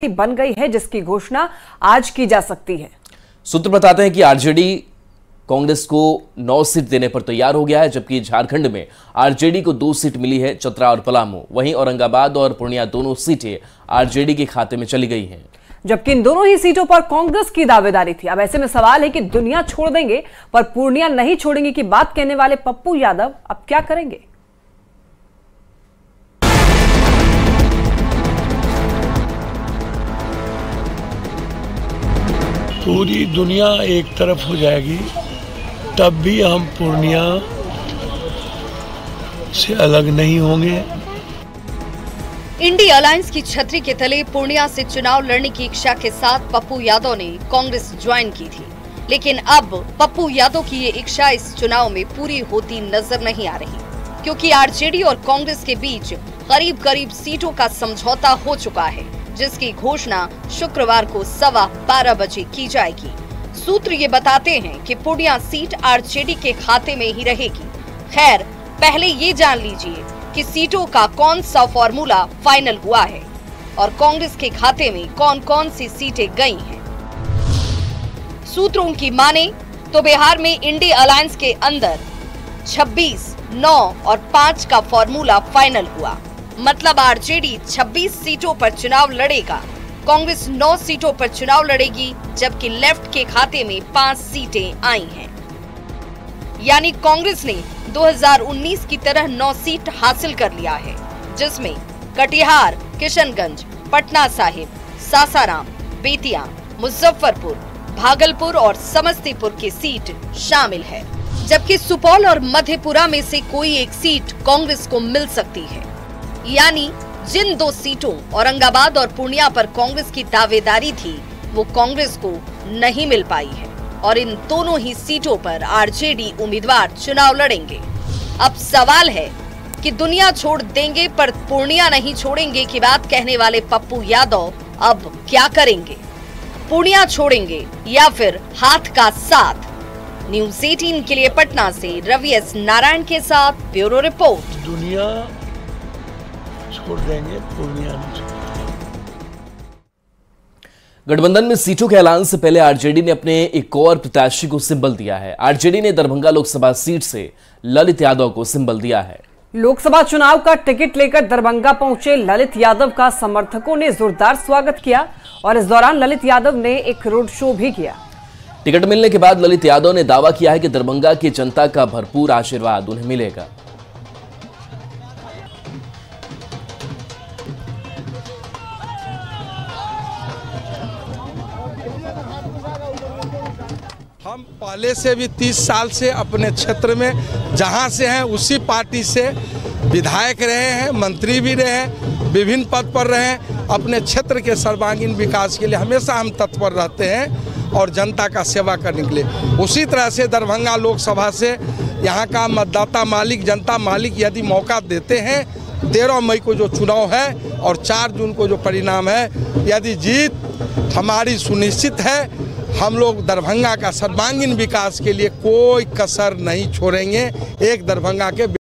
बन गई है जिसकी घोषणा आज की जा सकती है। सूत्र बताते हैं कि आरजेडी कांग्रेस को 9 सीट देने पर तैयार हो गया है, जबकि झारखंड में आरजेडी को 2 सीट मिली है, चतरा और पलामू। वहीं औरंगाबाद और पूर्णिया दोनों सीटें आरजेडी के खाते में चली गई हैं, जबकि इन दोनों ही सीटों पर कांग्रेस की दावेदारी थी। अब ऐसे में सवाल है कि दुनिया छोड़ देंगे पर पूर्णिया नहीं छोड़ेंगे की बात कहने वाले पप्पू यादव अब क्या करेंगे। पूरी दुनिया एक तरफ हो जाएगी तब भी हम पूर्णिया से अलग नहीं होंगे। इंडी अलायंस की छतरी के तले पूर्णिया से चुनाव लड़ने की इच्छा के साथ पप्पू यादव ने कांग्रेस ज्वाइन की थी, लेकिन अब पप्पू यादव की ये इच्छा इस चुनाव में पूरी होती नजर नहीं आ रही, क्योंकि आरजेडी और कांग्रेस के बीच करीब करीब सीटों का समझौता हो चुका है, जिसकी घोषणा शुक्रवार को 12:15 बजे की जाएगी। सूत्र ये बताते हैं कि पूर्णिया सीट आरजेडी के खाते में ही रहेगी। खैर, पहले ये जान लीजिए कि सीटों का कौन सा फॉर्मूला फाइनल हुआ है और कांग्रेस के खाते में कौन कौन सी सीटें गई हैं। सूत्रों की माने तो बिहार में इंडी अलायंस के अंदर 26, 9 और 5 का फॉर्मूला फाइनल हुआ। मतलब आरजेडी 26 सीटों पर चुनाव लड़ेगा, कांग्रेस 9 सीटों पर चुनाव लड़ेगी, जबकि लेफ्ट के खाते में 5 सीटें आई हैं। यानी कांग्रेस ने 2019 की तरह 9 सीट हासिल कर लिया है, जिसमें कटिहार, किशनगंज, पटना साहिब, सासाराम, बेतिया, मुजफ्फरपुर, भागलपुर और समस्तीपुर की सीट शामिल है, जबकि सुपौल और मधेपुरा में से कोई एक सीट कांग्रेस को मिल सकती है। यानी जिन 2 सीटों औरंगाबाद और पूर्णिया पर कांग्रेस की दावेदारी थी, वो कांग्रेस को नहीं मिल पाई है और इन दोनों ही सीटों पर आरजेडी उम्मीदवार चुनाव लड़ेंगे। अब सवाल है कि दुनिया छोड़ देंगे पर पूर्णिया नहीं छोड़ेंगे की बात कहने वाले पप्पू यादव अब क्या करेंगे। पूर्णिया छोड़ेंगे या फिर हाथ का साथ। न्यूज़ 18 के लिए पटना से रवि एस नारायण के साथ ब्यूरो रिपोर्ट। दुनिया छोड़ देंगे, पूर्णिया नहीं छोड़ेंगे। गठबंधन में सीटों के ऐलान से पहले आरजेडी ने अपने एक और प्रत्याशी को सिंबल दिया है। आरजेडी ने दरभंगा लोकसभा सीट से ललित यादव को सिंबल दिया है। लोकसभा चुनाव का टिकट लेकर दरभंगा पहुंचे ललित यादव का समर्थकों ने जोरदार स्वागत किया और इस दौरान ललित यादव ने एक रोड शो भी किया। टिकट मिलने के बाद ललित यादव ने दावा किया है कि दरभंगा की जनता का भरपूर आशीर्वाद उन्हें मिलेगा। हम पहले से भी 30 साल से अपने क्षेत्र में जहां से हैं उसी पार्टी से विधायक रहे हैं, मंत्री भी रहे हैं, विभिन्न पद पर रहे हैं। अपने क्षेत्र के सर्वांगीण विकास के लिए हमेशा हम तत्पर रहते हैं और जनता का सेवा करने के लिए। उसी तरह से दरभंगा लोकसभा से यहां का मतदाता मालिक, जनता मालिक यदि मौका देते हैं, 13 मई को जो चुनाव है और 4 जून को जो परिणाम है, यदि जीत हमारी सुनिश्चित है, हम लोग दरभंगा का सर्वांगीण विकास के लिए कोई कसर नहीं छोड़ेंगे। एक दरभंगा के